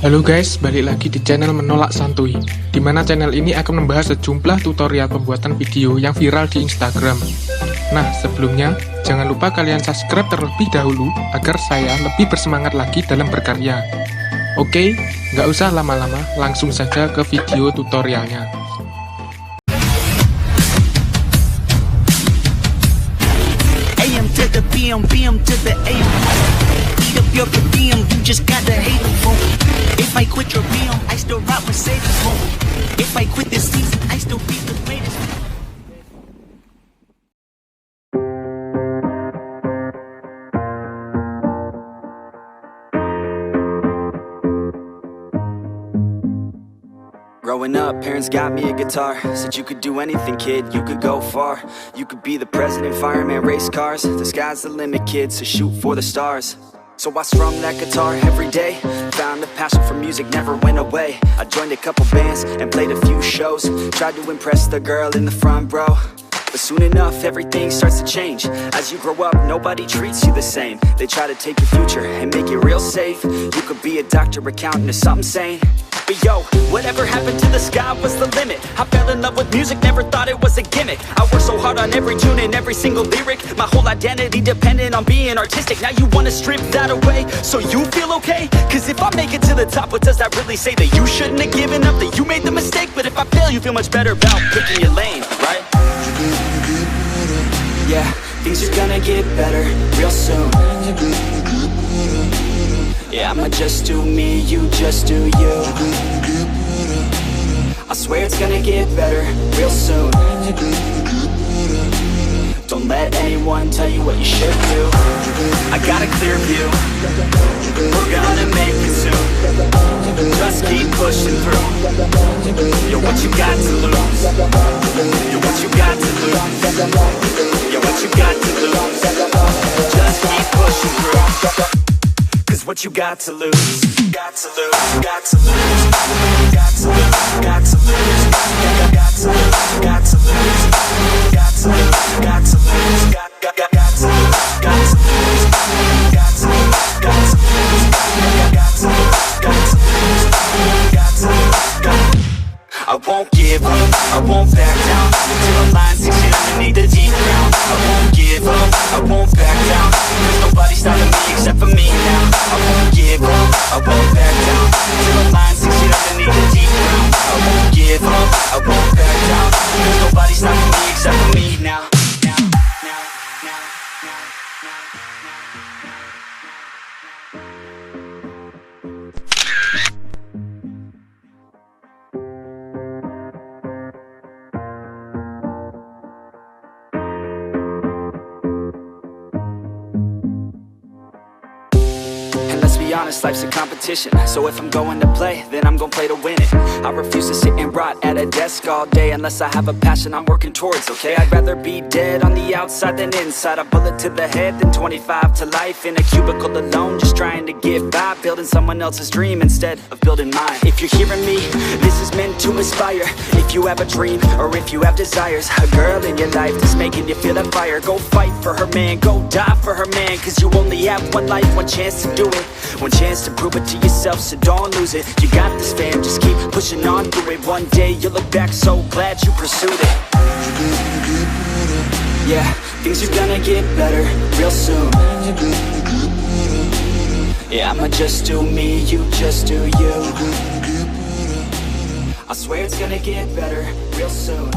Halo guys, balik lagi di channel Menolak Santuy, dimana channel ini akan membahas sejumlah tutorial pembuatan video yang viral di Instagram. Nah, sebelumnya, jangan lupa kalian subscribe terlebih dahulu agar saya lebih bersemangat lagi dalam berkarya. Oke, nggak usah lama-lama, langsung saja ke video tutorialnya. AM to the PM, PM to the AM. Eat up your PM, you just gotta hate them, boom. If I quit your PM, I still rock Mercedes, boom. If I quit this season, I still be the greatest. Growing up, parents got me a guitar. Said you could do anything, kid, you could go far. You could be the president, fireman, race cars. The sky's the limit, kid, so shoot for the stars. So I strummed that guitar every day. Found a passion for music, never went away. I joined a couple bands and played a few shows. Tried to impress the girl in the front row, but soon enough, everything starts to change. As you grow up, nobody treats you the same. They try to take your future and make it real safe. You could be a doctor, accountant, or something sane. But yo, whatever happened to the sky was the limit. I fell in love with music, never thought it was a gimmick. I worked so hard on every tune and every single lyric. My whole identity depended on being artistic. Now you wanna strip that away, so you feel okay? Cause if I make it to the top, what does that really say? That you shouldn't have given up, that you made the mistake? But if I fail, you feel much better about picking your lane, right? Yeah, things are gonna get better real soon. Yeah, I'ma just do me, you just do you. I swear it's gonna get better real soon. Don't let anyone tell you what you should do. I got a clear view, we're gonna make it soon. Just keep pushing through. You're what you got to lose. You're what you got to lose. You're what you got to lose. Just keep pushing through. Cause what you got to lose, got to lose, got to lose, got to lose, got to lose, got to lose, got to lose, got to lose, got to lose, got to lose, got to lose, got to lose, got to lose, got to lose, got to lose, got to lose. I won't give up, I won't back down till the line 6 feet underneath the deep ground. I won't give up, I won't back down. There's nobody stopping me except for me now. I won't give up, I won't back down till the line 6 feet underneath the deep ground. I won't give up, I won't back down. There's nobody stopping me except for me now. Be honest, life's a competition. So if I'm going to play, then I'm gonna play to win it. I refuse to sit and rot at a desk all day unless I have a passion I'm working towards, okay? I'd rather be dead on the outside than inside. A bullet to the head than 25 to life in a cubicle alone, just trying to get by, building someone else's dream instead of building mine. If you're hearing me, this is meant to inspire. If you have a dream or if you have desires, a girl in your life that's making you feel that fire, go fight for her man, go die for her man. Cause you only have one life, one chance to do it, one chance to prove it to yourself, so don't lose it. You got this, fam, just keep pushing on through it. One day you'll look back so glad you pursued it. Yeah, things are gonna get better real soon. Yeah, I'ma just do me, you just do you. I swear it's gonna get better real soon.